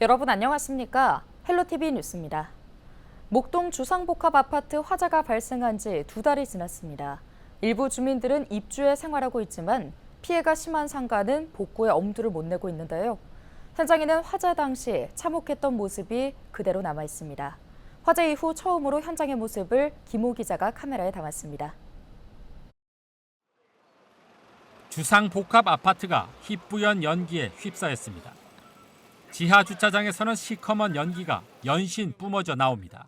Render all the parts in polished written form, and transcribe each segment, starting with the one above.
여러분 안녕하십니까? 헬로티비 뉴스입니다. 목동 주상복합아파트 화재가 발생한 지 2달이 지났습니다. 일부 주민들은 입주해 생활하고 있지만 피해가 심한 상가는 복구에 엄두를 못 내고 있는데요. 현장에는 화재 당시 참혹했던 모습이 그대로 남아 있습니다. 화재 이후 처음으로 현장의 모습을 김호 기자가 카메라에 담았습니다. 주상복합 아파트가 희뿌연 연기에 휩싸였습니다. 지하 주차장에서는 시커먼 연기가 연신 뿜어져 나옵니다.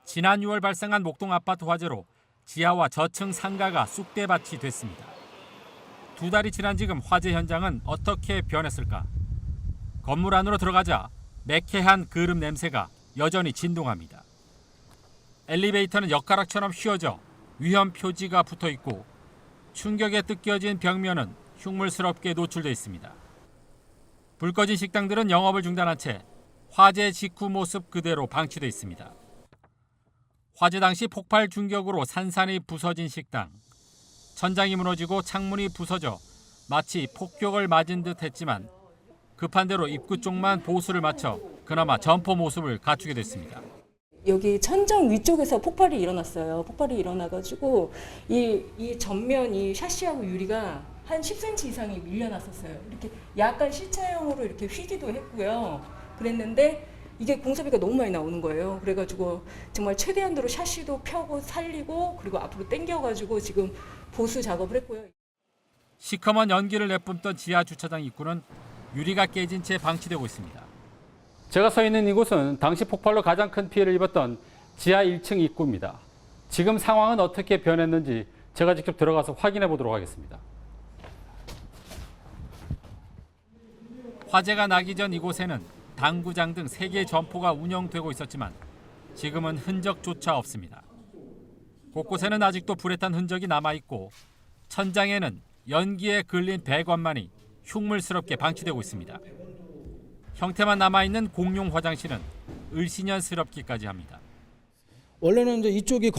지난 6월 발생한 목동 아파트 화재로 지하와 저층 상가가 쑥대밭이 됐습니다. 2달이 지난 지금 화재 현장은 어떻게 변했을까? 건물 안으로 들어가자 매캐한 그름 냄새가 여전히 진동합니다. 엘리베이터는 엿가락처럼 휘어져 위험 표지가 붙어 있고 충격에 뜯겨진 벽면은 흉물스럽게 노출돼 있습니다. 불 꺼진 식당들은 영업을 중단한 채 화재 직후 모습 그대로 방치돼 있습니다. 화재 당시 폭발 충격으로 산산이 부서진 식당. 천장이 무너지고 창문이 부서져 마치 폭격을 맞은 듯 했지만 급한 대로 입구 쪽만 보수를 맞춰 그나마 점포 모습을 갖추게 됐습니다. 여기 천장 위쪽에서 폭발이 일어났어요. 폭발이 일어나가지고 이 전면 이 샤시하고 유리가 한 10cm 이상이 밀려났었어요. 이렇게 약간 C자형으로 이렇게 휘기도 했고요. 그랬는데 이게 공사비가 너무 많이 나오는 거예요. 그래가지고 정말 최대한으로 샤시도 펴고 살리고 그리고 앞으로 당겨가지고 지금 보수 작업을 했고요. 시커먼 연기를 내뿜던 지하 주차장 입구는 유리가 깨진 채 방치되고 있습니다. 제가 서 있는 이곳은 당시 폭발로 가장 큰 피해를 입었던 지하 1층 입구입니다. 지금 상황은 어떻게 변했는지 제가 직접 들어가서 확인해 보도록 하겠습니다. 화재가 나기 전 이곳에는 당구장 등 3개의 점포가 운영되고 있었지만 지금은 흔적조차 없습니다. 곳곳에는 아직도 불에 탄 흔적이 남아있고 천장에는 연기에 걸린 배관만이 흉물스럽게 방치되고 있습니다. 형태만 남아있는 공용 화장실은 을씨년스럽기까지 합니다. 원래는 이제 이쪽이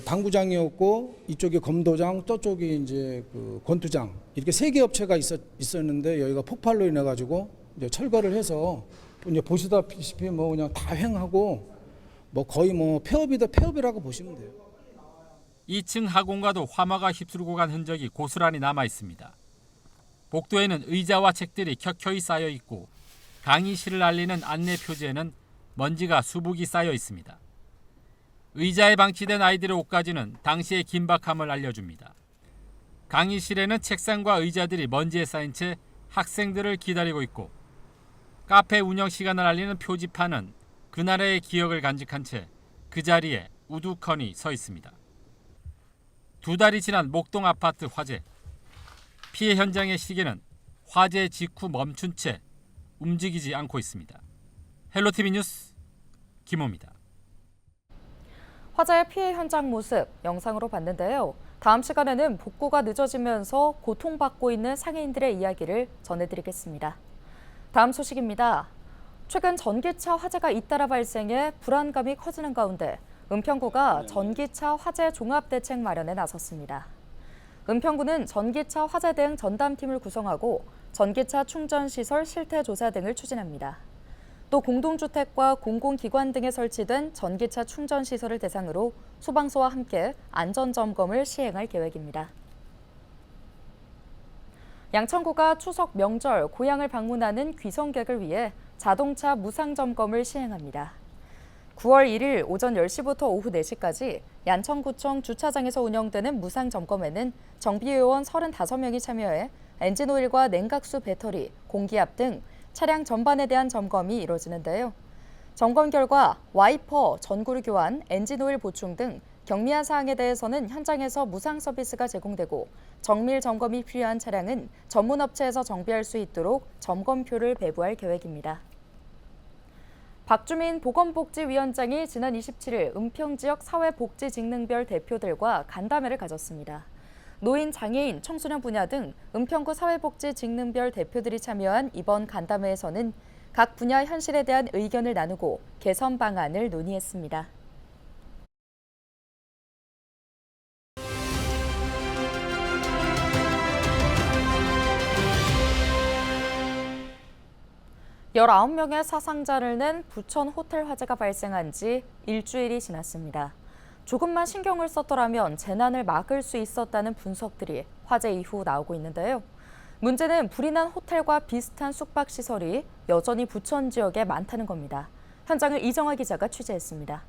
당구장이었고 이쪽이 검도장, 저쪽이 이제 그 권투장 이렇게 3개 업체가 있었는데 여기가 폭발로 인해 가지고 이제 철거를 해서 이제 보시다시피 뭐 그냥 다 횡하고 뭐 거의 뭐 폐업이라고 보시면 돼요. 2층 하공과도 화마가 휩쓸고 간 흔적이 고스란히 남아 있습니다. 복도에는 의자와 책들이 켜켜이 쌓여 있고 강의실을 알리는 안내 표지에는 먼지가 수북이 쌓여 있습니다. 의자에 방치된 아이들의 옷가지는 당시의 긴박함을 알려줍니다. 강의실에는 책상과 의자들이 먼지에 쌓인 채 학생들을 기다리고 있고 카페 운영 시간을 알리는 표지판은 그날의 기억을 간직한 채 그 자리에 우두커니 서 있습니다. 2달이 지난 목동 아파트 화재. 피해 현장의 시계는 화재 직후 멈춘 채 움직이지 않고 있습니다. 헬로티비 뉴스 김호입니다. 화재의 피해 현장 모습 영상으로 봤는데요. 다음 시간에는 복구가 늦어지면서 고통받고 있는 상해인들의 이야기를 전해드리겠습니다. 다음 소식입니다. 최근 전기차 화재가 잇따라 발생해 불안감이 커지는 가운데 은평구가 전기차 화재 종합대책 마련에 나섰습니다. 은평구는 전기차 화재 대응 전담팀을 구성하고 전기차 충전시설 실태조사 등을 추진합니다. 또 공동주택과 공공기관 등에 설치된 전기차 충전시설을 대상으로 소방서와 함께 안전점검을 시행할 계획입니다. 양천구가 추석 명절 고향을 방문하는 귀성객을 위해 자동차 무상점검을 시행합니다. 9월 1일 오전 10시부터 오후 4시까지 양천구청 주차장에서 운영되는 무상점검에는 정비요원 35명이 참여해 엔진오일과 냉각수 배터리, 공기압 등 차량 전반에 대한 점검이 이루어지는데요. 점검 결과 와이퍼, 전구류 교환, 엔진오일 보충 등 경미한 사항에 대해서는 현장에서 무상 서비스가 제공되고 정밀 점검이 필요한 차량은 전문 업체에서 정비할 수 있도록 점검표를 배부할 계획입니다. 박주민 보건복지위원장이 지난 27일 은평지역 사회복지직능별 대표들과 간담회를 가졌습니다. 노인, 장애인, 청소년 분야 등 은평구 사회복지직능별 대표들이 참여한 이번 간담회에서는 각 분야 현실에 대한 의견을 나누고 개선 방안을 논의했습니다. 19명의 사상자를 낸 부천 호텔 화재가 발생한 지 일주일이 지났습니다. 조금만 신경을 썼더라면 재난을 막을 수 있었다는 분석들이 화재 이후 나오고 있는데요. 문제는 불이 난 호텔과 비슷한 숙박시설이 여전히 부천 지역에 많다는 겁니다. 현장을 이정아 기자가 취재했습니다.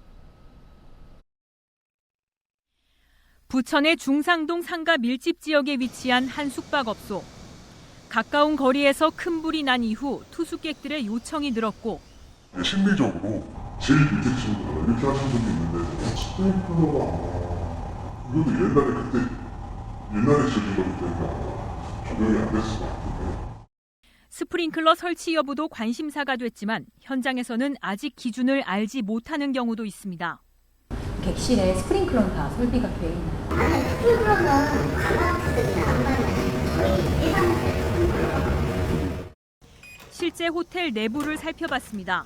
부천의 중상동 상가 밀집 지역에 위치한 한 숙박업소. 가까운 거리에서 큰 불이 난 이후 투숙객들의 요청이 늘었고 심리적으로 제일 밑에 친구들 이렇게 하신 분이 있는데 스프링클러가 그것도 옛날에 지은 거기 때문에 적용이 안 됐을 것 같은데. 스프링클러 설치 여부도 관심사가 됐지만 현장에서는 아직 기준을 알지 못하는 경우도 있습니다. 객실에 스프링클러는 다 설비가 돼 있나요? 스프링클러는 관광객들이 안 가는 실제 호텔 내부를 살펴봤습니다.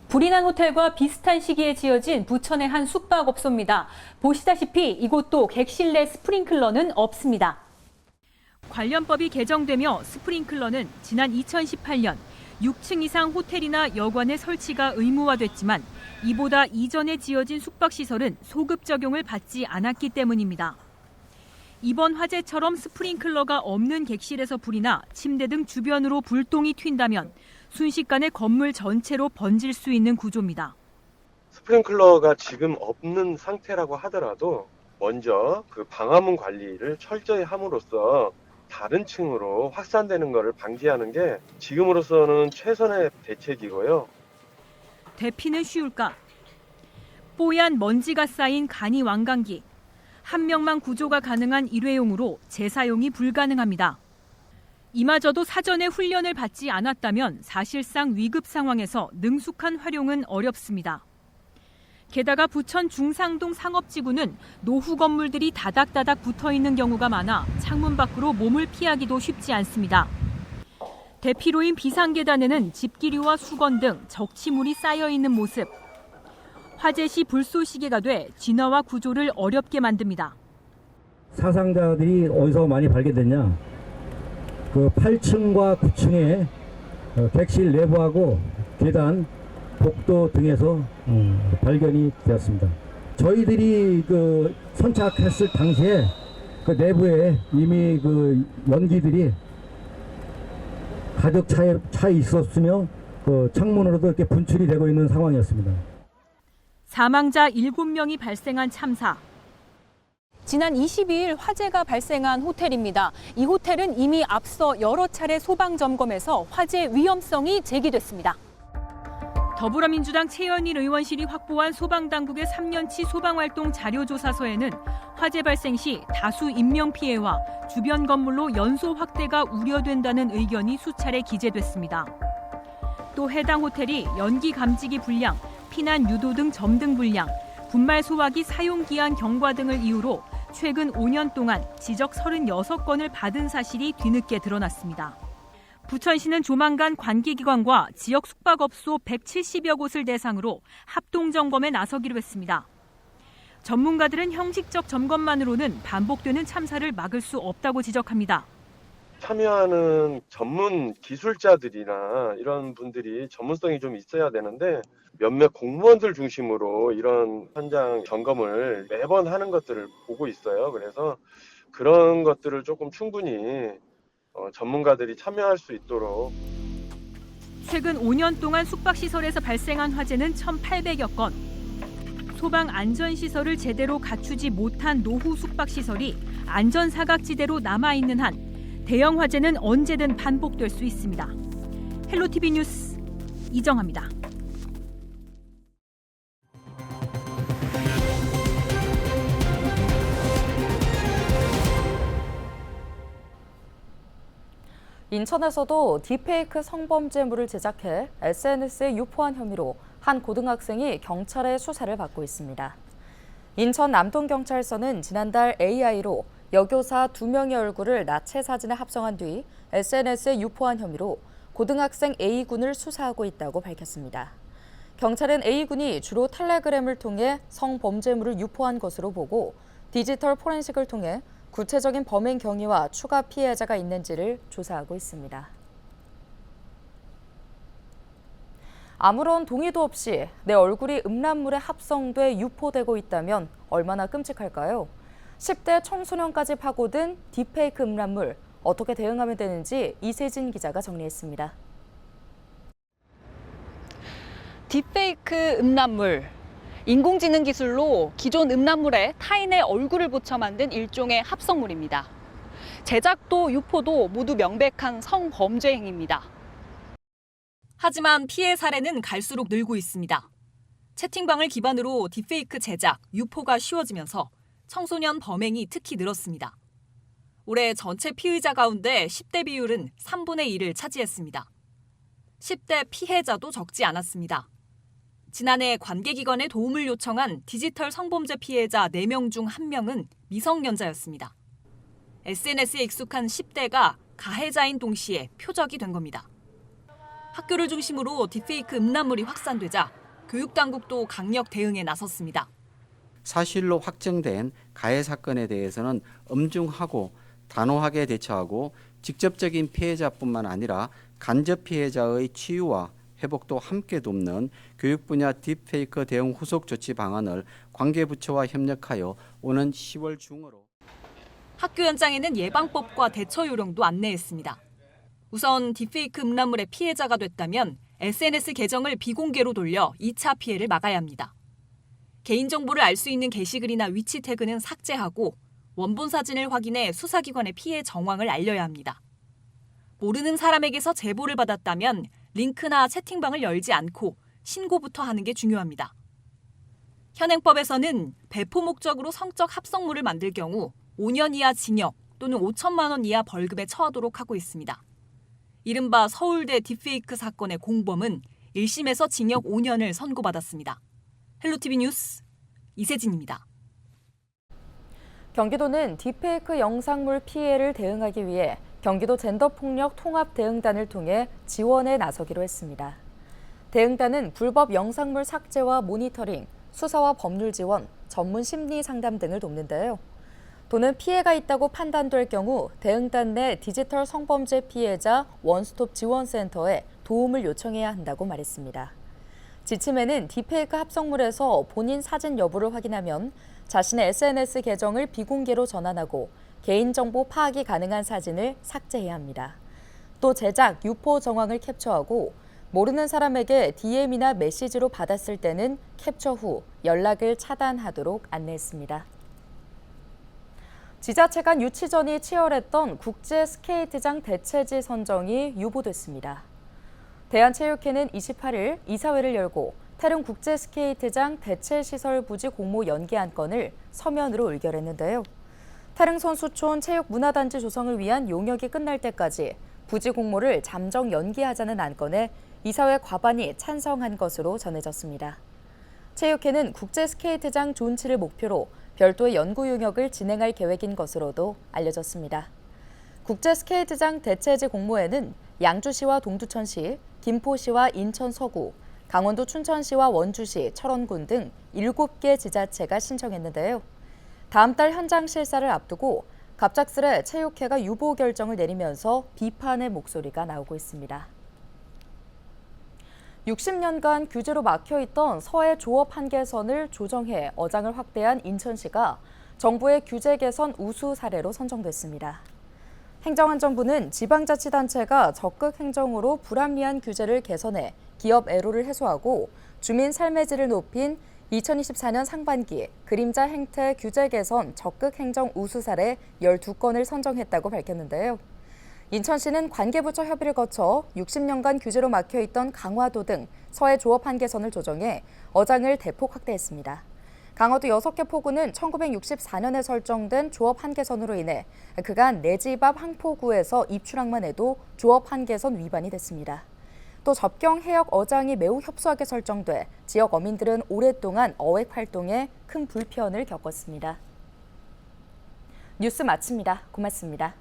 불이 난 호텔과 비슷한 시기에 지어진 부천의 한 숙박업소입니다. 보시다시피 이곳도 객실 내 스프링클러는 없습니다. 관련법이 개정되며 스프링클러는 지난 2018년 6층 이상 호텔이나 여관에 설치가 의무화됐지만 이보다 이전에 지어진 숙박시설은 소급 적용을 받지 않았기 때문입니다. 이번 화재처럼 스프링클러가 없는 객실에서 불이 나 침대 등 주변으로 불똥이 튄다면 순식간에 건물 전체로 번질 수 있는 구조입니다. 스프링클러가 지금 없는 상태라고 하더라도 먼저 그 방화문 관리를 철저히 함으로써 다른 층으로 확산되는 것을 방지하는 게 지금으로서는 최선의 대책이고요. 대피는 쉬울까? 뽀얀 먼지가 쌓인 간이 완강기. 한 명만 구조가 가능한 일회용으로 재사용이 불가능합니다. 이마저도 사전에 훈련을 받지 않았다면 사실상 위급 상황에서 능숙한 활용은 어렵습니다. 게다가 부천 중상동 상업지구는 노후 건물들이 다닥다닥 붙어있는 경우가 많아 창문 밖으로 몸을 피하기도 쉽지 않습니다. 대피로인 비상계단에는 집기류와 수건 등 적치물이 쌓여있는 모습. 화재 시 불쏘시개가 돼 진화와 구조를 어렵게 만듭니다. 사상자들이 어디서 많이 발견됐냐? 그 8층과 9층에 객실 내부하고 계단, 복도 등에서 발견이 되었습니다. 저희들이 그 선착했을 당시에 그 내부에 이미 그 연기들이 가득 차 있었으며 그 창문으로도 이렇게 분출이 되고 있는 상황이었습니다. 사망자 7명이 발생한 참사. 지난 22일 화재가 발생한 호텔입니다. 이 호텔은 이미 앞서 여러 차례 소방 점검에서 화재 위험성이 제기됐습니다. 더불어민주당 최현일 의원실이 확보한 소방당국의 3년치 소방활동 자료조사서에는 화재 발생 시 다수 인명피해와 주변 건물로 연소 확대가 우려된다는 의견이 수차례 기재됐습니다. 또 해당 호텔이 연기 감지기 불량, 피난 유도 등 점등 불량, 분말 소화기 사용 기한 경과 등을 이유로 최근 5년 동안 지적 36건을 받은 사실이 뒤늦게 드러났습니다. 부천시는 조만간 관계기관과 지역 숙박업소 170여 곳을 대상으로 합동점검에 나서기로 했습니다. 전문가들은 형식적 점검만으로는 반복되는 참사를 막을 수 없다고 지적합니다. 참여하는 전문 기술자들이나 이런 분들이 전문성이 좀 있어야 되는데 몇몇 공무원들 중심으로 이런 현장 점검을 매번 하는 것들을 보고 있어요. 그래서 그런 것들을 조금 충분히 전문가들이 참여할 수 있도록. 최근 5년 동안 숙박시설에서 발생한 화재는 1,800여 건. 소방 안전시설을 제대로 갖추지 못한 노후 숙박시설이 안전사각지대로 남아있는 한 대형 화재는 언제든 반복될 수 있습니다. 헬로티비 뉴스 이정아입니다. 인천에서도 딥페이크 성범죄물을 제작해 SNS에 유포한 혐의로 한 고등학생이 경찰의 수사를 받고 있습니다. 인천 남동경찰서는 지난달 AI로 여교사 2명의 얼굴을 나체 사진에 합성한 뒤 SNS에 유포한 혐의로 고등학생 A군을 수사하고 있다고 밝혔습니다. 경찰은 A군이 주로 텔레그램을 통해 성범죄물을 유포한 것으로 보고 디지털 포렌식을 통해 구체적인 범행 경위와 추가 피해자가 있는지를 조사하고 있습니다. 아무런 동의도 없이 내 얼굴이 음란물에 합성돼 유포되고 있다면 얼마나 끔찍할까요? 10대 청소년까지 파고든 딥페이크 음란물, 어떻게 대응하면 되는지 이세진 기자가 정리했습니다. 딥페이크 음란물. 인공지능 기술로 기존 음란물에 타인의 얼굴을 붙여 만든 일종의 합성물입니다. 제작도 유포도 모두 명백한 성범죄 행위입니다. 하지만 피해 사례는 갈수록 늘고 있습니다. 채팅방을 기반으로 딥페이크 제작, 유포가 쉬워지면서 청소년 범행이 특히 늘었습니다. 올해 전체 피의자 가운데 10대 비율은 3분의 1을 차지했습니다. 10대 피해자도 적지 않았습니다. 지난해 관계기관에 도움을 요청한 디지털 성범죄 피해자 4명 중 1명은 미성년자였습니다. SNS에 익숙한 10대가 가해자인 동시에 표적이 된 겁니다. 학교를 중심으로 딥페이크 음란물이 확산되자 교육당국도 강력 대응에 나섰습니다. 사실로 확정된 가해 사건에 대해서는 엄중하고 단호하게 대처하고 직접적인 피해자뿐만 아니라 간접 피해자의 치유와 회복도 함께 돕는 교육 분야 딥페이크 대응 후속 조치 방안을 관계부처와 협력하여 오는 10월 중으로 학교 현장에는 예방법과 대처 요령도 안내했습니다. 우선 딥페이크 음란물의 피해자가 됐다면 SNS 계정을 비공개로 돌려 2차 피해를 막아야 합니다. 개인정보를 알 수 있는 게시글이나 위치 태그는 삭제하고 원본 사진을 확인해 수사기관에 피해 정황을 알려야 합니다. 모르는 사람에게서 제보를 받았다면 링크나 채팅방을 열지 않고 신고부터 하는 게 중요합니다. 현행법에서는 배포 목적으로 성적 합성물을 만들 경우 5년 이하 징역 또는 5천만 원 이하 벌금에 처하도록 하고 있습니다. 이른바 서울대 딥페이크 사건의 공범은 1심에서 징역 5년을 선고받았습니다. 헬로티비 뉴스 이세진입니다. 경기도는 딥페이크 영상물 피해를 대응하기 위해 경기도 젠더폭력 통합대응단을 통해 지원에 나서기로 했습니다. 대응단은 불법 영상물 삭제와 모니터링, 수사와 법률 지원, 전문 심리 상담 등을 돕는데요. 또는 피해가 있다고 판단될 경우 대응단 내 디지털 성범죄 피해자 원스톱 지원센터에 도움을 요청해야 한다고 말했습니다. 지침에는 딥페이크 합성물에서 본인 사진 여부를 확인하면 자신의 SNS 계정을 비공개로 전환하고 개인정보 파악이 가능한 사진을 삭제해야 합니다. 또 제작, 유포 정황을 캡처하고 모르는 사람에게 DM이나 메시지로 받았을 때는 캡처 후 연락을 차단하도록 안내했습니다. 지자체 간 유치전이 치열했던 국제 스케이트장 대체지 선정이 유보됐습니다. 대한체육회는 28일 이사회를 열고 태릉 국제 스케이트장 대체시설 부지 공모 연기 안건을 서면으로 의결했는데요. 태릉 선수촌 체육문화단지 조성을 위한 용역이 끝날 때까지 부지 공모를 잠정 연기하자는 안건에 이사회 과반이 찬성한 것으로 전해졌습니다. 체육회는 국제 스케이트장 존치를 목표로 별도의 연구 용역을 진행할 계획인 것으로도 알려졌습니다. 국제 스케이트장 대체지 공모에는 양주시와 동두천시, 김포시와 인천 서구, 강원도 춘천시와 원주시, 철원군 등 7개 지자체가 신청했는데요. 다음 달 현장 실사를 앞두고 갑작스레 체육회가 유보 결정을 내리면서 비판의 목소리가 나오고 있습니다. 60년간 규제로 막혀있던 서해 조업 한계선을 조정해 어장을 확대한 인천시가 정부의 규제 개선 우수 사례로 선정됐습니다. 행정안전부는 지방자치단체가 적극 행정으로 불합리한 규제를 개선해 기업 애로를 해소하고 주민 삶의 질을 높인 2024년 상반기 그림자 행태 규제 개선 적극 행정 우수 사례 12건을 선정했다고 밝혔는데요. 인천시는 관계부처 협의를 거쳐 60년간 규제로 막혀있던 강화도 등 서해 조업 한계선을 조정해 어장을 대폭 확대했습니다. 강화도 6개 포구는 1964년에 설정된 조업 한계선으로 인해 그간 내 집 앞 항포구에서 입출항만 해도 조업 한계선 위반이 됐습니다. 또 접경 해역 어장이 매우 협소하게 설정돼 지역 어민들은 오랫동안 어획 활동에 큰 불편을 겪었습니다. 뉴스 마칩니다. 고맙습니다.